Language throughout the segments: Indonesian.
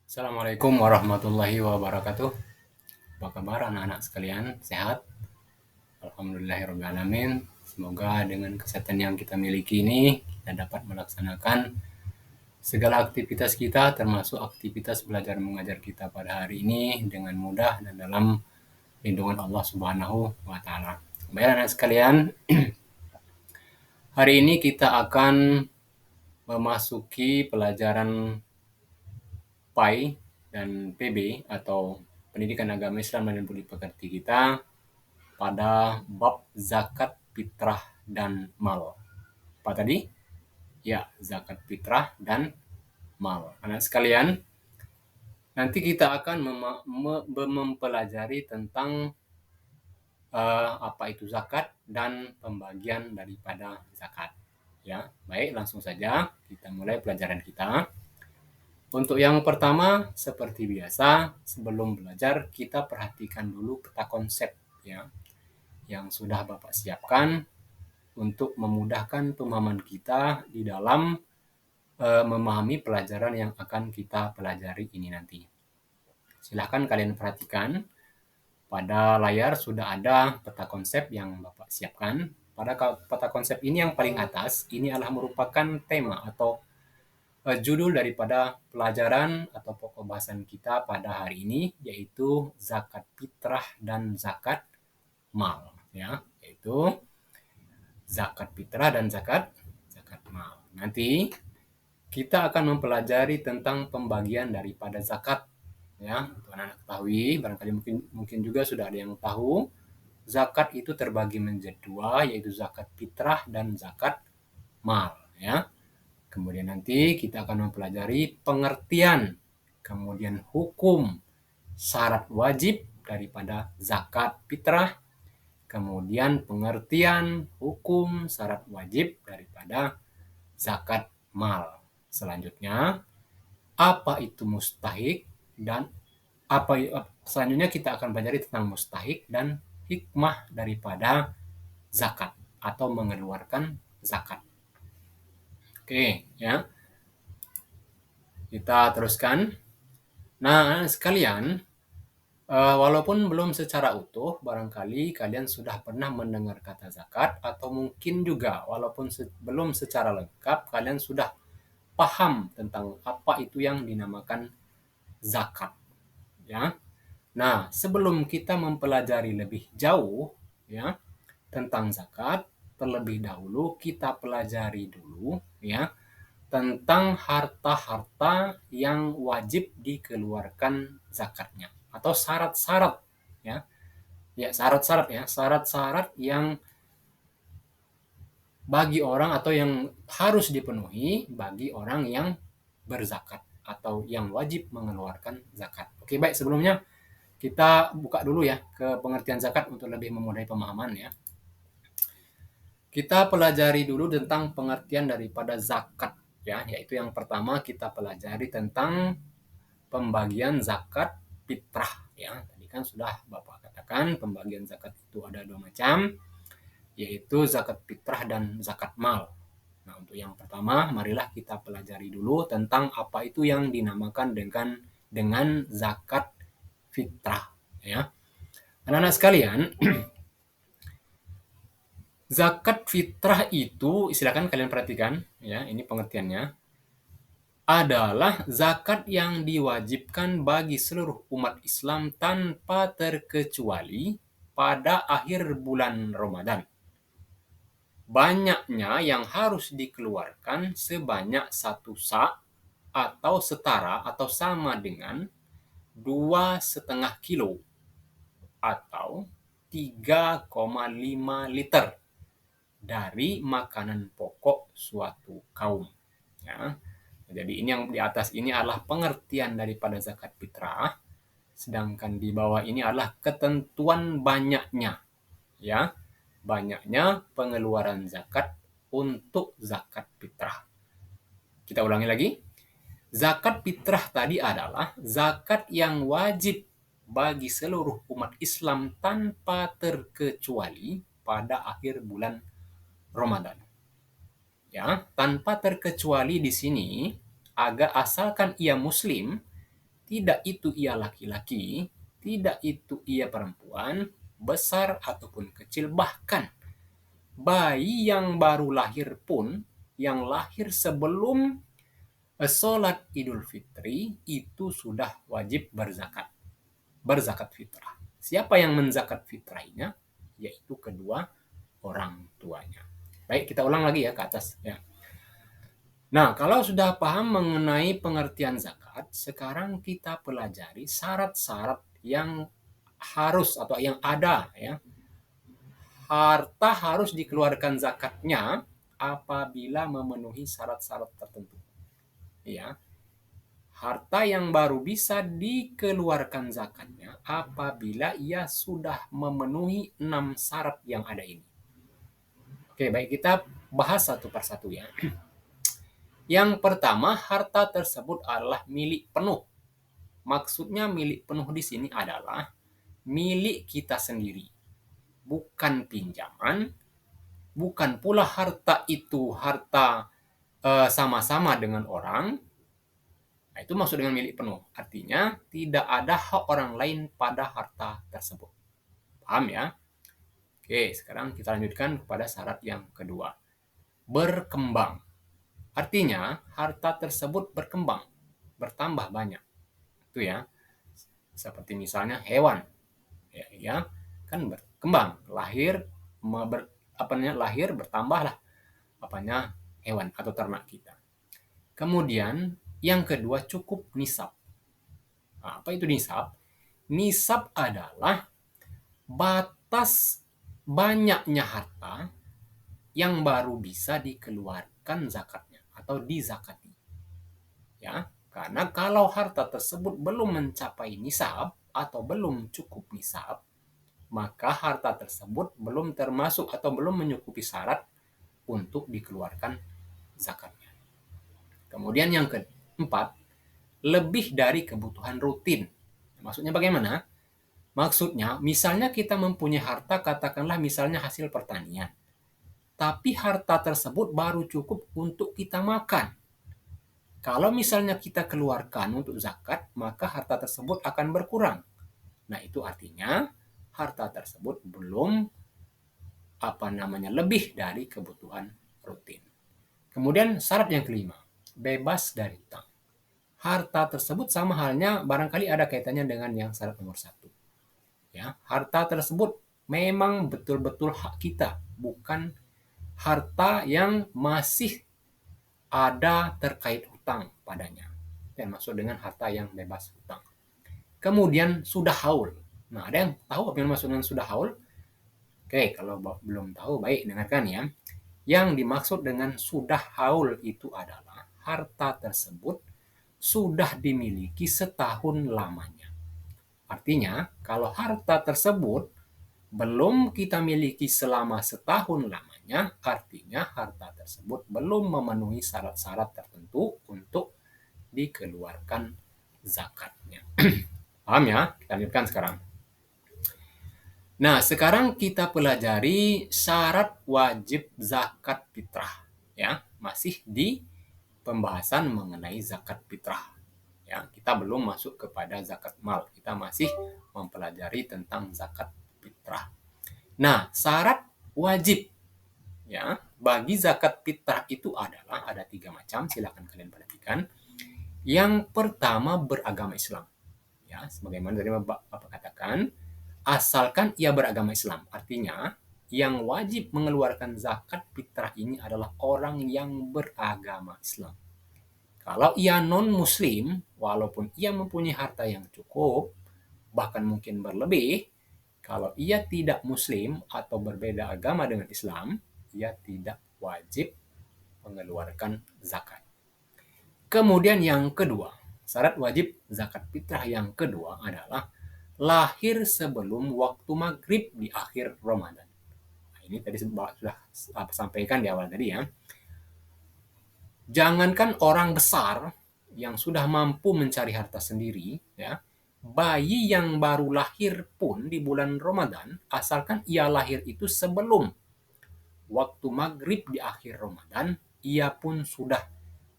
Assalamualaikum warahmatullahi wabarakatuh. Apa kabar anak-anak sekalian? Sehat? Alhamdulillahirrahmanirrahim. Semoga dengan kesehatan yang kita miliki ini, kita dapat melaksanakan segala aktivitas kita, termasuk aktivitas belajar mengajar kita pada hari ini dengan mudah dan dalam lindungan Allah Subhanahu wa Ta'ala. Baik, anak sekalian, hari ini kita akan memasuki pelajaran PAI dan PB atau Pendidikan Agama Islam dan Budi Pekerti kita pada bab zakat fitrah dan mal. Apa tadi? Ya, zakat fitrah dan mal. Anak sekalian, nanti kita akan mempelajari tentang apa itu zakat dan pembagian daripada zakat. Ya, baik, langsung saja kita mulai pelajaran kita. Untuk yang pertama, seperti biasa, sebelum belajar kita perhatikan dulu peta konsep ya yang sudah Bapak siapkan untuk memudahkan pemahaman kita di dalam memahami pelajaran yang akan kita pelajari ini nanti. Silahkan kalian perhatikan, pada layar sudah ada peta konsep yang Bapak siapkan. Pada peta konsep ini yang paling atas, ini adalah merupakan tema atau judul daripada pelajaran atau pokok bahasan kita pada hari ini, yaitu zakat fitrah dan zakat mal. Ya, yaitu zakat fitrah dan zakat mal. Nanti kita akan mempelajari tentang pembagian daripada zakat. Ya, untuk anak-anak ketahui, barangkali mungkin juga sudah ada yang tahu, zakat itu terbagi menjadi dua, yaitu zakat fitrah dan zakat mal. Ya, kemudian nanti kita akan mempelajari pengertian, kemudian hukum, syarat wajib daripada zakat fitrah, kemudian pengertian, hukum, syarat wajib daripada zakat mal. Selanjutnya, apa itu mustahik dan selanjutnya kita akan pelajari tentang mustahik dan hikmah daripada zakat atau mengeluarkan zakat. Oke, ya. Kita teruskan. Nah, sekalian, walaupun belum secara utuh, barangkali kalian sudah pernah mendengar kata zakat, atau mungkin juga walaupun belum secara lengkap, kalian sudah paham tentang apa itu yang dinamakan zakat. Ya. Nah, sebelum kita mempelajari lebih jauh ya tentang zakat, terlebih dahulu kita pelajari dulu ya tentang harta-harta yang wajib dikeluarkan zakatnya atau syarat-syarat ya. Ya, syarat-syarat yang bagi orang atau yang harus dipenuhi bagi orang yang berzakat atau yang wajib mengeluarkan zakat. Oke, baik, sebelumnya kita buka dulu ya ke pengertian zakat untuk lebih memudahi pemahaman ya. Kita pelajari dulu tentang pengertian daripada zakat ya, yaitu yang pertama kita pelajari tentang pembagian zakat fitrah ya. Tadi kan sudah Bapak katakan pembagian zakat itu ada dua macam, yaitu zakat fitrah dan zakat mal. Nah, untuk yang pertama, marilah kita pelajari dulu tentang apa itu yang dinamakan dengan zakat fitrah ya. Anak-anak sekalian, zakat fitrah itu, silakan kalian perhatikan ya, ini pengertiannya, adalah zakat yang diwajibkan bagi seluruh umat Islam tanpa terkecuali pada akhir bulan Ramadan. Banyaknya yang harus dikeluarkan sebanyak 1 sa' atau setara atau sama dengan 2,5 kilo atau 3,5 liter dari makanan pokok suatu kaum. Ya. Jadi ini yang di atas ini adalah pengertian daripada zakat fitrah, sedangkan di bawah ini adalah ketentuan banyaknya, ya, banyaknya pengeluaran zakat untuk zakat fitrah. Kita ulangi lagi. Zakat fitrah tadi adalah zakat yang wajib bagi seluruh umat Islam tanpa terkecuali pada akhir bulan Ramadan. Ya, tanpa terkecuali di sini asalkan ia muslim tidak itu ia laki-laki, tidak itu ia perempuan, besar ataupun kecil, bahkan bayi yang baru lahir pun, yang lahir sebelum sholat Idul Fitri, itu sudah wajib berzakat fitrah. Siapa yang menzakat fitrahnya? Yaitu kedua orang tuanya. Baik, kita ulang lagi ya ke atas. Ya. Nah, kalau sudah paham mengenai pengertian zakat, sekarang kita pelajari syarat-syarat yang harus atau yang ada ya. Harta harus dikeluarkan zakatnya apabila memenuhi syarat-syarat tertentu. Ya. Harta yang baru bisa dikeluarkan zakatnya apabila ia sudah memenuhi 6 syarat yang ada ini. Oke, baik, kita bahas satu persatu ya. Yang pertama, harta tersebut adalah milik penuh. Maksudnya milik penuh di sini adalah milik kita sendiri, bukan pinjaman, bukan pula harta itu harta sama-sama dengan orang. Nah, itu maksud dengan milik penuh. Artinya tidak ada hak orang lain pada harta tersebut. Paham ya? Oke, sekarang kita lanjutkan kepada syarat yang kedua. Berkembang. Artinya harta tersebut berkembang, bertambah banyak. Itu ya. Seperti misalnya hewan. Ya, kan berkembang, lahir lahir bertambahlah hewan atau ternak kita. Kemudian yang kedua cukup nisab. Nah, apa itu nisab? Nisab adalah batas banyaknya harta yang baru bisa dikeluarkan zakatnya atau dizakati. Ya, karena kalau harta tersebut belum mencapai nisab atau belum cukup nisab, maka harta tersebut belum termasuk atau belum mencukupi syarat untuk dikeluarkan zakatnya. Kemudian yang keempat, lebih dari kebutuhan rutin. Maksudnya bagaimana? Maksudnya, misalnya kita mempunyai harta, katakanlah misalnya hasil pertanian. Tapi harta tersebut baru cukup untuk kita makan. Kalau misalnya kita keluarkan untuk zakat, maka harta tersebut akan berkurang. Nah, itu artinya harta tersebut belum lebih dari kebutuhan rutin. Kemudian syarat yang kelima, bebas dari utang. Harta tersebut sama halnya barangkali ada kaitannya dengan yang syarat nomor 1. Ya, harta tersebut memang betul-betul hak kita, bukan harta yang masih ada terkait hutang padanya. Dan maksud dengan harta yang bebas hutang. Kemudian sudah haul. Nah, ada yang tahu apa yang maksud dengan sudah haul? Oke, kalau belum tahu, baik dengarkan ya. Yang dimaksud dengan sudah haul itu adalah harta tersebut sudah dimiliki setahun lamanya. Artinya, kalau harta tersebut belum kita miliki selama setahun lamanya, artinya harta tersebut belum memenuhi syarat-syarat tertentu untuk dikeluarkan zakatnya. Paham ya? Kita lanjutkan sekarang. Nah, sekarang kita pelajari syarat wajib zakat fitrah. Ya, masih di pembahasan mengenai zakat fitrah. Ya, kita belum masuk kepada zakat mal. Kita masih mempelajari tentang zakat fitrah. Nah, syarat wajib ya bagi zakat fitrah itu adalah ada 3 macam. Silakan kalian perhatikan. Yang pertama beragama Islam. Ya, sebagaimana tadi Bapak katakan, asalkan ia beragama Islam. Artinya, yang wajib mengeluarkan zakat fitrah ini adalah orang yang beragama Islam. Kalau ia non-muslim, walaupun ia mempunyai harta yang cukup, bahkan mungkin berlebih, kalau ia tidak muslim atau berbeda agama dengan Islam, ia tidak wajib mengeluarkan zakat. Kemudian yang kedua, syarat wajib zakat fitrah yang kedua adalah lahir sebelum waktu maghrib di akhir Ramadan. Nah, ini tadi sudah sampaikan di awal tadi ya. Jangankan orang besar yang sudah mampu mencari harta sendiri, ya, bayi yang baru lahir pun di bulan Ramadan, asalkan ia lahir itu sebelum waktu maghrib di akhir Ramadan, ia pun sudah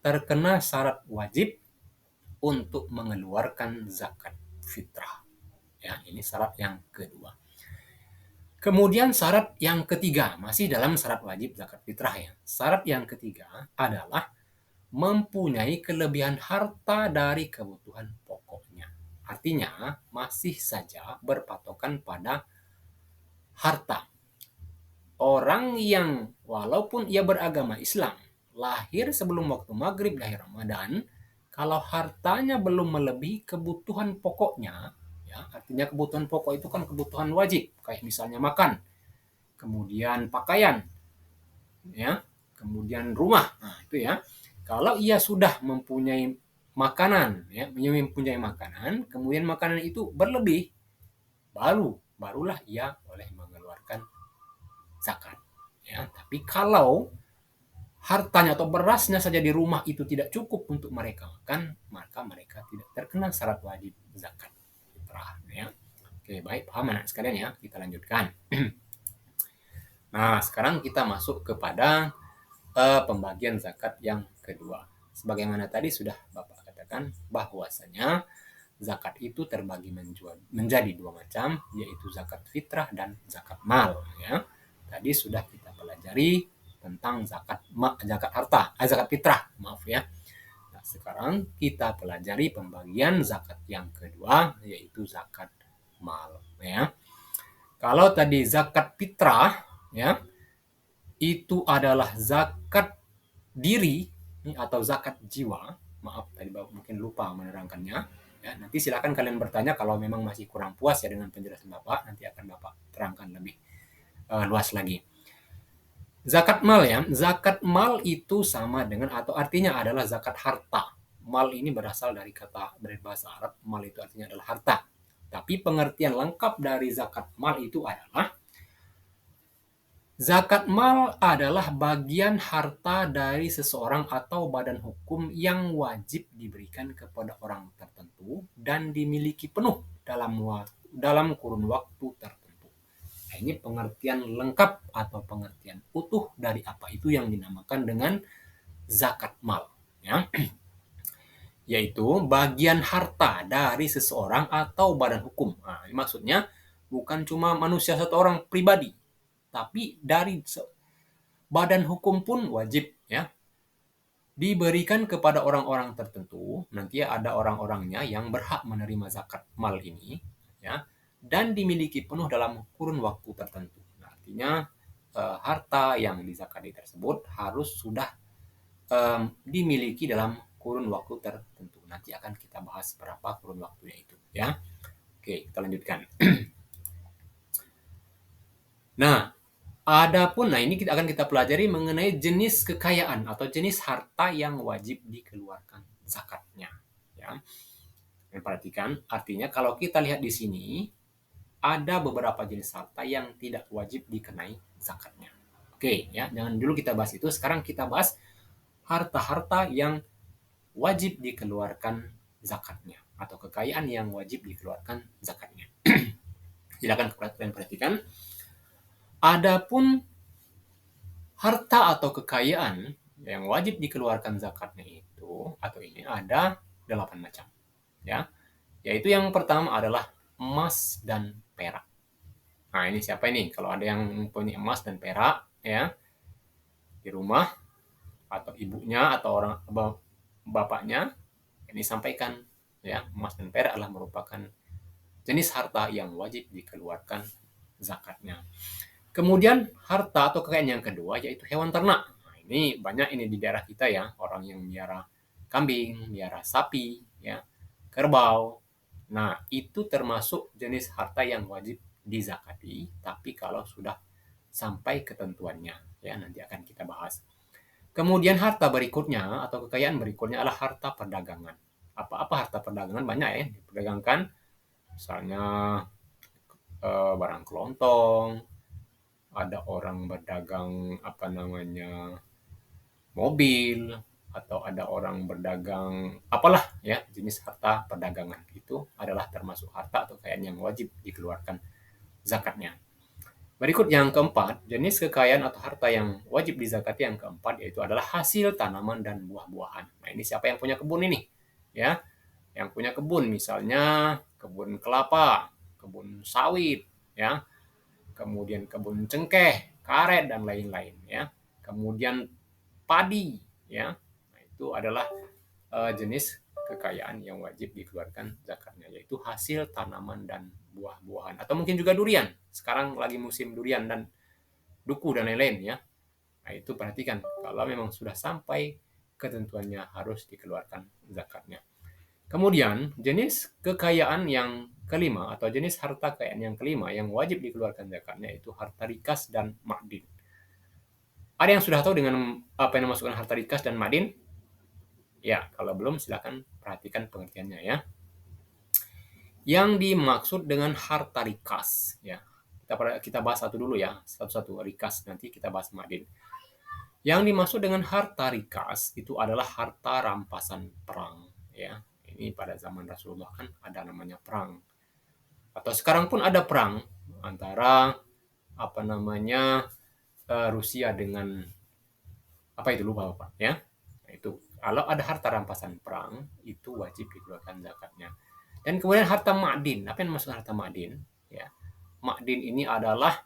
terkena syarat wajib untuk mengeluarkan zakat fitrah. Ya, ini syarat yang kedua. Kemudian syarat yang ketiga, masih dalam syarat wajib zakat fitrah ya. Syarat yang ketiga adalah mempunyai kelebihan harta dari kebutuhan pokoknya. Artinya masih saja berpatokan pada harta. Orang yang walaupun ia beragama Islam, lahir sebelum waktu maghrib di akhir Ramadan, kalau hartanya belum melebihi kebutuhan pokoknya, ya, artinya kebutuhan pokok itu kan kebutuhan wajib, kayak misalnya makan, kemudian pakaian, ya, kemudian rumah. Nah, itu ya. Kalau ia sudah mempunyai makanan, ya, mempunyai makanan, kemudian makanan itu berlebih, barulah ia boleh mengeluarkan zakat. Ya, tapi kalau hartanya atau berasnya saja di rumah itu tidak cukup untuk mereka makan, maka mereka tidak terkena syarat wajib zakat fitrah. Ya. Oke, baik, paham anak sekalian ya. Kita lanjutkan. Nah, sekarang kita masuk kepada pembagian zakat yang kedua. Sebagaimana tadi sudah Bapak katakan bahwasanya zakat itu terbagi menjadi dua macam, yaitu zakat fitrah dan zakat mal. Ya. Tadi sudah kita pelajari tentang zakat harta, zakat fitrah, maaf ya. Nah, sekarang kita pelajari pembagian zakat yang kedua, yaitu zakat mal. Ya. Kalau tadi zakat fitrah, ya, itu adalah zakat diri atau zakat jiwa. Maaf, tadi Bapak mungkin lupa menerangkannya. Ya, nanti silakan kalian bertanya kalau memang masih kurang puas ya dengan penjelasan Bapak, nanti akan Bapak terangkan lebih luas lagi. Zakat mal ya, zakat mal itu sama dengan atau artinya adalah zakat harta. Mal ini berasal dari kata dari bahasa Arab, mal itu artinya adalah harta. Tapi pengertian lengkap dari zakat mal itu adalah zakat mal adalah bagian harta dari seseorang atau badan hukum yang wajib diberikan kepada orang tertentu dan dimiliki penuh dalam kurun waktu tertentu. Nah, ini pengertian lengkap atau pengertian utuh dari apa itu yang dinamakan dengan zakat mal. Ya. Yaitu bagian harta dari seseorang atau badan hukum. Nah, ini maksudnya bukan cuma manusia satu orang pribadi, tapi dari badan hukum pun wajib ya diberikan kepada orang-orang tertentu. Nanti ada orang-orangnya yang berhak menerima zakat mal ini ya, dan dimiliki penuh dalam kurun waktu tertentu. Nah, artinya harta yang dizakati tersebut harus sudah dimiliki dalam kurun waktu tertentu. Nanti akan kita bahas berapa kurun waktunya itu ya. Oke, kita lanjutkan. Nah, nah ini akan kita pelajari mengenai jenis kekayaan atau jenis harta yang wajib dikeluarkan zakatnya. Ya. Dan perhatikan, artinya kalau kita lihat di sini, ada beberapa jenis harta yang tidak wajib dikenai zakatnya. Oke, ya, jangan dulu kita bahas itu. Sekarang kita bahas harta-harta yang wajib dikeluarkan zakatnya atau kekayaan yang wajib dikeluarkan zakatnya. Silakan kalian perhatikan. Adapun harta atau kekayaan yang wajib dikeluarkan zakatnya itu atau ini ada 8 macam. Ya. Yaitu yang pertama adalah emas dan perak. Nah, ini siapa ini? Kalau ada yang punya emas dan perak ya di rumah atau ibunya atau orang bapaknya ini sampaikan ya, emas dan perak adalah merupakan jenis harta yang wajib dikeluarkan zakatnya. Kemudian harta atau kekayaan yang kedua yaitu hewan ternak. Nah, ini banyak ini di daerah kita ya, orang yang miara kambing, miara sapi, ya, kerbau. Nah, itu termasuk jenis harta yang wajib dizakati, tapi kalau sudah sampai ketentuannya, ya nanti akan kita bahas. Kemudian harta berikutnya atau kekayaan berikutnya adalah harta perdagangan. Apa-apa harta perdagangan banyak ya diperdagangkan, misalnya barang kelontong, ada orang berdagang mobil, atau ada orang berdagang apalah ya jenis harta perdagangan itu adalah termasuk harta atau kekayaan yang wajib dikeluarkan zakatnya. Berikut yang keempat, jenis kekayaan atau harta yang wajib dizakati yang keempat yaitu adalah hasil tanaman dan buah-buahan. Nah, ini siapa yang punya kebun ini? Ya. yang punya kebun, misalnya kebun kelapa, kebun sawit, ya, kemudian kebun cengkeh, karet dan lain-lain, ya. Kemudian padi, ya. Nah, itu adalah jenis kekayaan yang wajib dikeluarkan zakatnya, yaitu hasil tanaman dan buah-buahan, atau mungkin juga durian. Sekarang lagi musim durian dan duku dan lain-lain, ya. Nah, itu perhatikan kalau memang sudah sampai ketentuannya harus dikeluarkan zakatnya. Kemudian jenis kekayaan yang kelima atau jenis harta kekayaan yang kelima yang wajib dikeluarkan zakatnya itu harta rikas dan makdin. Ada yang sudah tahu dengan apa yang dimaksudkan harta rikas dan makdin? Ya, kalau belum silakan perhatikan pengertiannya, ya. Yang dimaksud dengan harta rikas, ya. Kita bahas satu dulu, ya, satu-satu rikas, nanti kita bahas makdin. Yang dimaksud dengan harta rikas itu adalah harta rampasan perang, ya. Ini pada zaman Rasulullah kan ada namanya perang. Atau sekarang pun ada perang antara apa namanya Rusia dengan apa itu, lupa Bapak, ya. Nah, itu kalau ada harta rampasan perang itu wajib dikeluarkan zakatnya. Dan kemudian harta makdin, apa yang maksud harta makdin? Ya, makdin ini adalah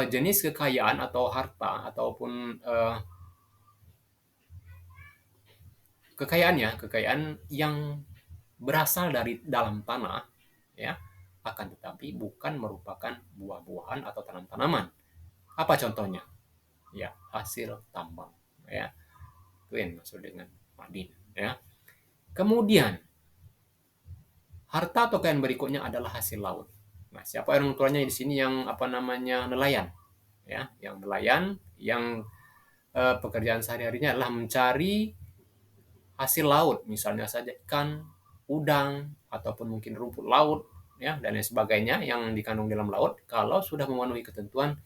jenis kekayaan atau harta ataupun kekayaan yang berasal dari dalam tanah, ya, akan tetapi bukan merupakan buah-buahan atau tanam-tanaman. Apa contohnya? Ya, hasil tambang, ya. Itu yang maksud dengan makdin, ya. Kemudian harta atau kekayaan berikutnya adalah hasil laut. Nah, siapa orang tuanya di sini yang apa namanya nelayan, ya, yang nelayan, yang pekerjaan sehari-harinya adalah mencari hasil laut, misalnya saja ikan, udang, ataupun mungkin rumput laut, ya, dan lain sebagainya yang dikandung dalam laut. Kalau sudah memenuhi ketentuan,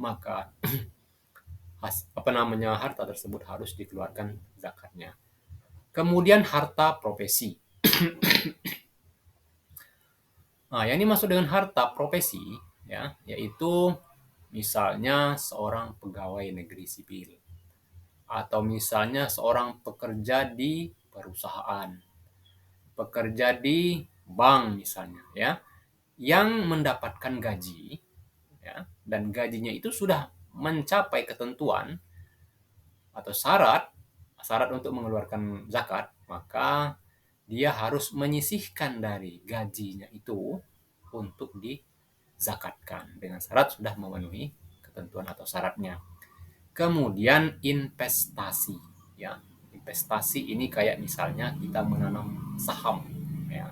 maka apa namanya harta tersebut harus dikeluarkan zakatnya. Kemudian harta profesi. Nah, yang dimaksud dengan harta profesi, ya, yaitu misalnya seorang pegawai negeri sipil atau misalnya seorang pekerja di perusahaan, pekerja di bank misalnya, ya, yang mendapatkan gaji, ya, dan gajinya itu sudah mencapai ketentuan atau syarat untuk mengeluarkan zakat, maka dia harus menyisihkan dari gajinya itu untuk dizakatkan dengan syarat sudah memenuhi ketentuan atau syaratnya. Kemudian investasi, ya. Investasi ini kayak misalnya kita menanam saham, ya.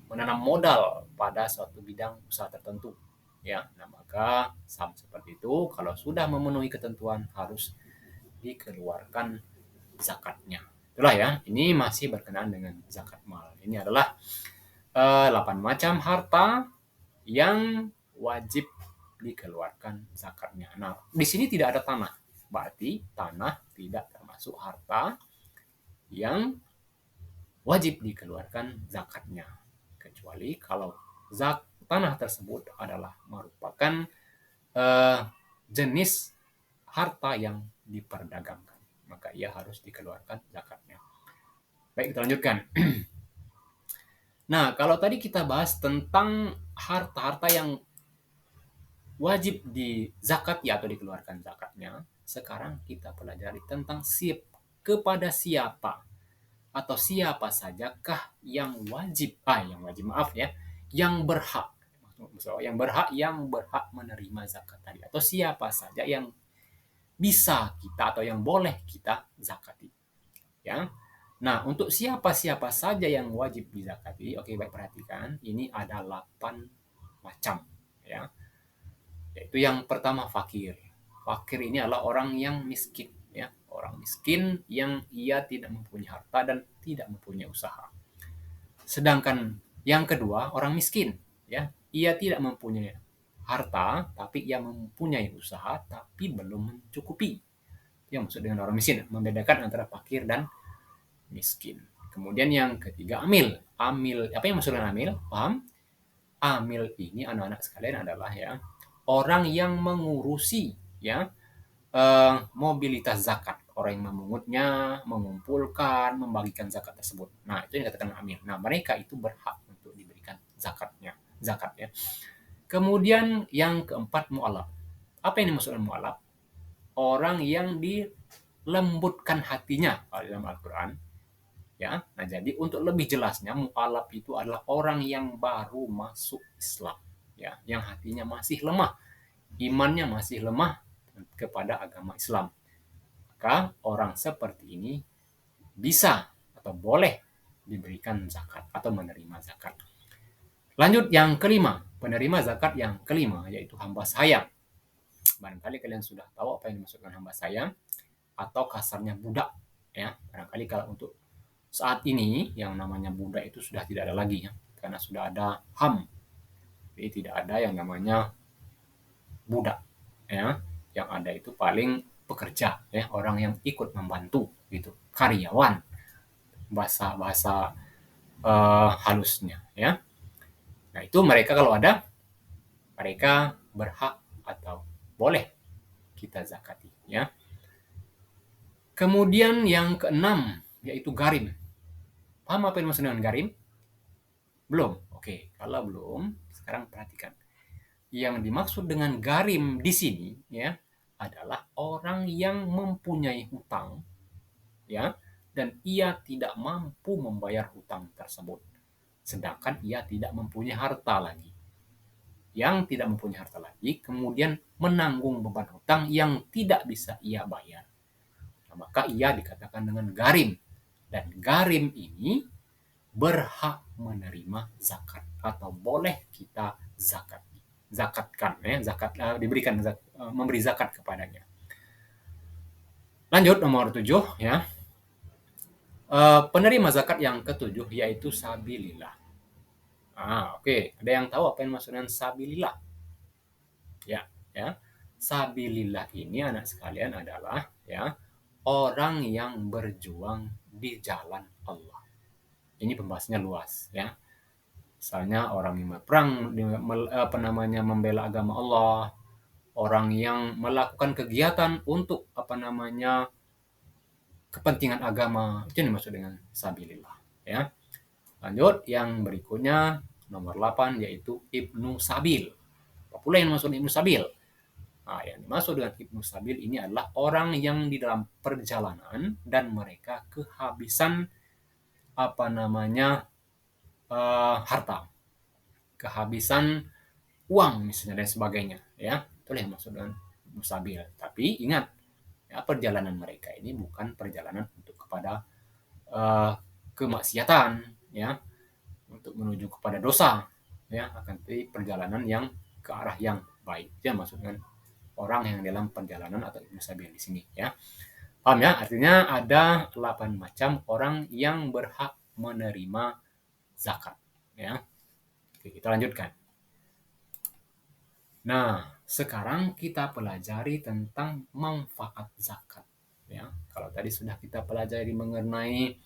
Menanam modal pada suatu bidang usaha tertentu, ya. Nah, maka saham seperti itu kalau sudah memenuhi ketentuan harus dikeluarkan zakatnya. Itulah, ya, ini masih berkenaan dengan zakat mal. Ini adalah 8 macam harta yang wajib dikeluarkan zakatnya. Nah, di sini tidak ada tanah. Berarti tanah tidak termasuk harta yang wajib dikeluarkan zakatnya. Kecuali kalau tanah tersebut adalah merupakan jenis harta yang diperdagangkan, maka ia harus dikeluarkan zakatnya. Baik, kita lanjutkan. Nah, kalau tadi kita bahas tentang harta-harta yang wajib dizakati atau dikeluarkan zakatnya, sekarang kita pelajari tentang kepada siapa atau siapa sajakah yang wajib, yang berhak, yang berhak menerima zakat tadi, atau siapa saja yang bisa kita atau yang boleh kita zakati, ya. Nah, untuk siapa-siapa saja yang wajib dizakati, oke, baik, perhatikan, ini ada 8 macam, ya. Yaitu yang pertama fakir. Fakir ini adalah orang yang miskin, ya, orang miskin yang ia tidak mempunyai harta dan tidak mempunyai usaha. Sedangkan yang kedua orang miskin, ya, ia tidak mempunyai harta tapi ia mempunyai usaha tapi belum mencukupi. Yang maksud dengan orang miskin, membedakan antara fakir dan miskin. Kemudian yang ketiga amil. Amil, apa yang maksud dengan amil? Paham? Amil ini anak-anak sekalian adalah, ya, orang yang mengurusi, ya, mobilitas zakat, orang yang memungutnya, mengumpulkan, membagikan zakat tersebut. Nah, itu yang dikatakan amil. Nah, mereka itu berhak untuk diberikan zakat ya. Kemudian yang keempat mu'alaf. Apa yang dimaksudkan mu'alaf? Orang yang dilembutkan hatinya kalau dalam Al-Qur'an. Ya. Nah, jadi untuk lebih jelasnya mu'alaf itu adalah orang yang baru masuk Islam, ya, yang hatinya masih lemah, imannya masih lemah kepada agama Islam. Maka orang seperti ini bisa atau boleh diberikan zakat atau menerima zakat. Lanjut yang kelima, penerima zakat yang kelima yaitu hamba sayang. Barangkali kalian sudah tahu apa yang dimaksudkan hamba sayang atau kasarnya budak ya. Barangkali kalau untuk saat ini yang namanya budak itu sudah tidak ada lagi ya, karena sudah ada HAM. Jadi tidak ada yang namanya budak ya. Yang ada itu paling pekerja ya, orang yang ikut membantu gitu, karyawan bahasa halusnya ya. Nah, itu mereka kalau ada, mereka berhak atau boleh kita zakati ya. Kemudian yang keenam yaitu garim. Paham apa yang maksud dengan garim? Belum? Oke, kalau belum, sekarang perhatikan. Yang dimaksud dengan garim di sini ya adalah orang yang mempunyai hutang ya, dan ia tidak mampu membayar hutang tersebut. Sedangkan ia tidak mempunyai harta lagi. Yang tidak mempunyai harta lagi kemudian menanggung beban hutang yang tidak bisa ia bayar. Nah, maka ia dikatakan dengan garim. Dan garim ini berhak menerima zakat atau boleh kita zakatkan ya, diberikan memberi zakat kepadanya. Lanjut nomor 7 ya. Penerima zakat yang ketujuh yaitu sabilillah. Oke. Ada yang tahu apa yang maksudnya sabilillah? Ya. Sabilillah ini anak sekalian adalah ya orang yang berjuang di jalan Allah. Ini pembahasannya luas ya. Misalnya orang yang berperang membela agama Allah, orang yang melakukan kegiatan untuk kepentingan agama, itu yang dimaksud dengan sabilillah ya. Lanjut yang berikutnya nomor 8 yaitu Ibnu Sabil. Apa pula yang dimaksud Ibnu Sabil? Nah, yang dimaksud dengan Ibnu Sabil ini adalah orang yang di dalam perjalanan dan mereka kehabisan harta, kehabisan uang misalnya dan sebagainya ya. Itulah yang maksud dengan Ibnu Sabil. Tapi ingat ya, perjalanan mereka ini bukan perjalanan untuk kepada kemaksiatan ya, untuk menuju kepada dosa ya, akan tetapi perjalanan yang ke arah yang baik. Itu yang maksud dengan orang yang dalam perjalanan atau Ibnu Sabil di sini ya. Paham ya? Artinya ada 8 macam orang yang berhak menerima zakat ya. Oke, kita lanjutkan. Nah, sekarang kita pelajari tentang manfaat zakat ya. Kalau tadi sudah kita pelajari mengenai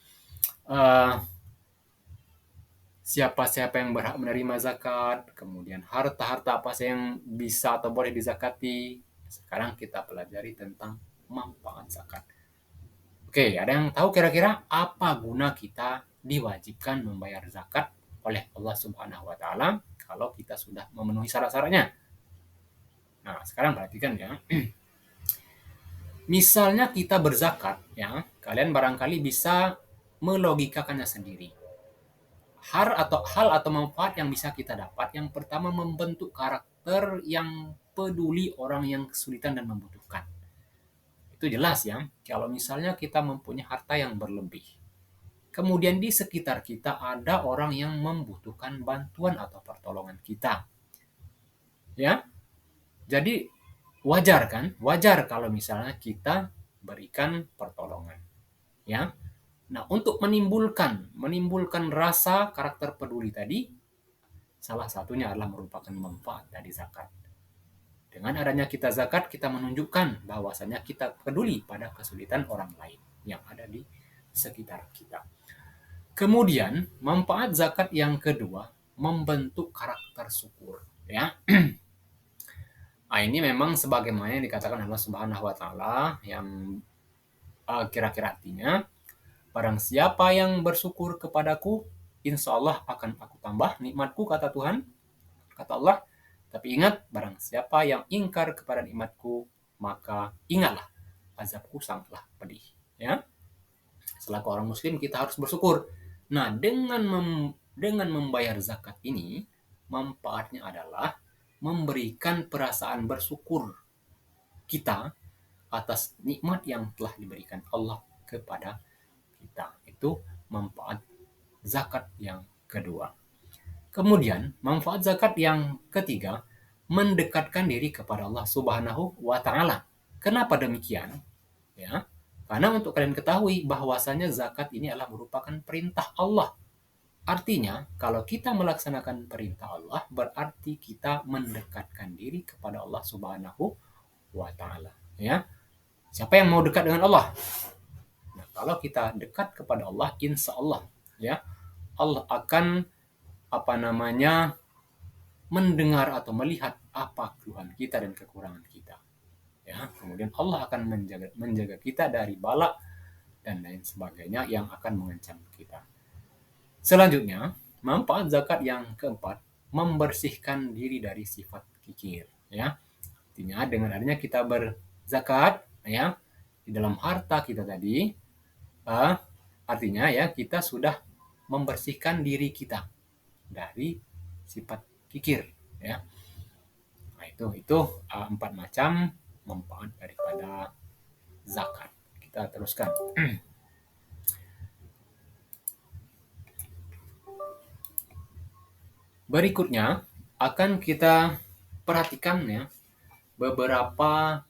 siapa-siapa yang berhak menerima zakat, kemudian harta-harta apa sih yang bisa atau boleh dizakati. Sekarang kita pelajari tentang manfaat zakat. Oke, ada yang tahu kira-kira apa guna kita diwajibkan membayar zakat oleh Allah Subhanahu wa taala kalau kita sudah memenuhi syarat-syaratnya? Nah, sekarang perhatikan ya. Misalnya kita berzakat ya, kalian barangkali bisa melogikakannya sendiri. Hal atau manfaat yang bisa kita dapat, yang pertama membentuk karakter yang peduli orang yang kesulitan dan membutuhkan. Itu jelas ya, kalau misalnya kita mempunyai harta yang berlebih, kemudian di sekitar kita ada orang yang membutuhkan bantuan atau pertolongan kita. Ya. Jadi wajar kan? Wajar kalau misalnya kita berikan pertolongan. Ya. Nah, untuk menimbulkan rasa karakter peduli tadi, salah satunya adalah merupakan manfaat dari zakat. Dengan adanya kita zakat, kita menunjukkan bahwasanya kita peduli pada kesulitan orang lain yang ada di sekitar kita. Kemudian, manfaat zakat yang kedua, membentuk karakter syukur. Ya. Nah, ini memang sebagaimana yang dikatakan Allah Subhanahu wa taala yang kira-kira artinya, barang siapa yang bersyukur kepadaku, insya Allah akan aku tambah nikmatku, kata Tuhan, kata Allah. Tapi ingat, barang siapa yang ingkar kepada nikmatku, maka ingatlah, azabku sangatlah pedih. Ya, selaku orang muslim kita harus bersyukur. Nah, dengan membayar zakat ini, manfaatnya adalah memberikan perasaan bersyukur kita atas nikmat yang telah diberikan Allah kepada kita. Itu manfaat zakat yang kedua. Kemudian, manfaat zakat yang ketiga, mendekatkan diri kepada Allah Subhanahu wa taala. Kenapa demikian? Ya. Karena untuk kalian ketahui bahwasanya zakat ini adalah merupakan perintah Allah. Artinya, kalau kita melaksanakan perintah Allah, berarti kita mendekatkan diri kepada Allah Subhanahu wa taala, ya. Siapa yang mau dekat dengan Allah? Nah, kalau kita dekat kepada Allah, insya Allah, ya, Allah akan mendengar atau melihat apa keluhan kita dan kekurangan kita. Ya, kemudian Allah akan menjaga kita dari bala dan lain sebagainya yang akan mengancam kita. Selanjutnya, manfaat zakat yang keempat, membersihkan diri dari sifat kikir. Ya, artinya dengan adanya kita berzakat, ya, di dalam harta kita tadi, artinya ya kita sudah membersihkan diri kita dari sifat kikir, ya. Nah, itu 4 macam manfaat daripada zakat. Kita teruskan. Berikutnya akan kita perhatikan ya beberapa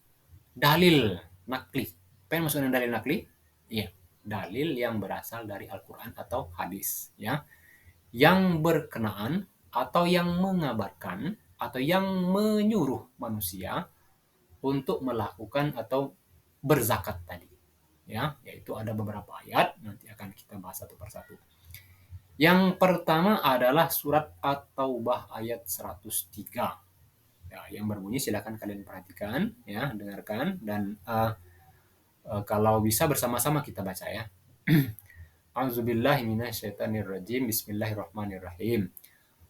dalil nakli. Apa yang maksudnya dalil nakli? Iya, dalil yang berasal dari Al-Quran atau hadis, ya, yang berkenaan atau yang mengabarkan atau yang menyuruh manusia untuk melakukan atau berzakat tadi, ya, yaitu ada beberapa ayat, nanti akan kita bahas satu persatu. Yang pertama adalah surat At-Taubah ayat 103. Ya, yang berbunyi, silakan kalian perhatikan, ya, dengarkan, dan kalau bisa bersama-sama kita baca, ya. A'udzubillahi minasyaitonirrajim. Bismillahirrahmanirrahim.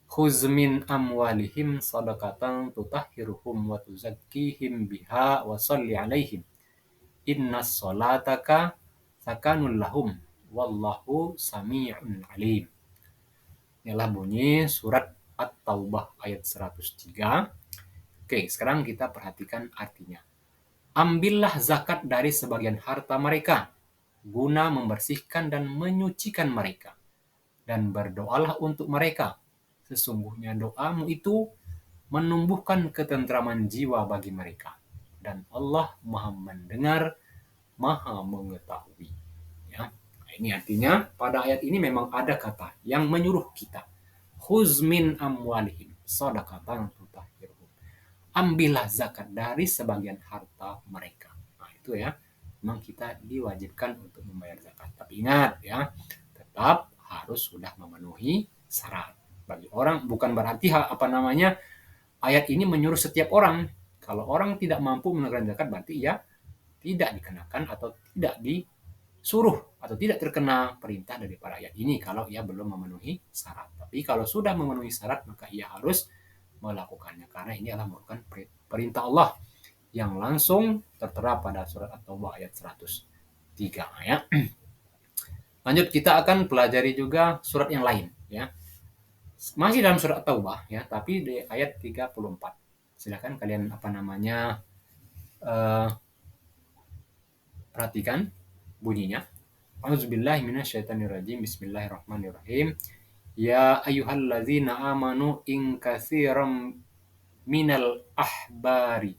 Khuz min amwalihim shadaqatan tutahhiruhum wa tuzakkihim biha wa shalli 'alaihim. Innas salataka sakanul lahum wallahu sami'un 'alim. Inilah bunyi surat At-Taubah ayat 103. Oke, sekarang kita perhatikan artinya. Ambillah zakat dari sebagian harta mereka, guna membersihkan dan menyucikan mereka. Dan berdoalah untuk mereka. Sesungguhnya doamu itu menumbuhkan ketentraman jiwa bagi mereka. Dan Allah Maha mendengar, Maha mengetahui. Ya. Ini artinya pada ayat ini memang ada kata yang menyuruh kita. Khuz min amwalihim shadaqatan tutahhiruhum. Ambillah zakat dari sebagian harta mereka. Nah, itu ya. Memang kita diwajibkan untuk membayar zakat. Tapi ingat ya, tetap harus sudah memenuhi syarat. Bagi orang bukan berarti ayat ini menyuruh setiap orang. Kalau orang tidak mampu menunaikan zakat, berarti ia tidak dikenakan atau tidak disuruh atau tidak terkena perintah daripada ayat ini kalau ia belum memenuhi syarat. Tapi kalau sudah memenuhi syarat, maka ia harus melakukannya, karena ini adalah merupakan perintah Allah yang langsung tertera pada surat At-Taubah ayat 103, ya. Lanjut, kita akan pelajari juga surat yang lain, ya. Masih dalam surat At-Taubah, ya, tapi di ayat 34. Silakan kalian perhatikan bunyinya. A'udzubillahi minasyaitonirrajim. Bismillahirrahmanirrahim. Ya ayyuhalladzina amanu in katsiran minal ahbari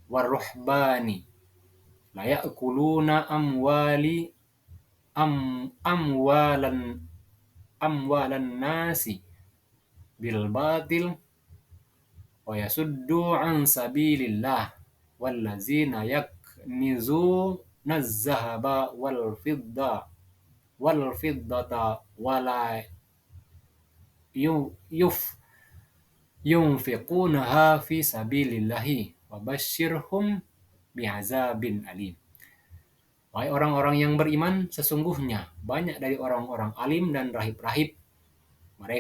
waruhbani la ya'kuluna amwalan nasi bil batil wa yasuddu an sabilillah wallazina yaknizuna az-zahaba wal fiddata wala yunfiqunaha fi sabilillahi wa basyirhum bi'azabin alim. Wahai orang-orang yang beriman, sesungguhnya banyak dari orang-orang alim dan rahib-rahib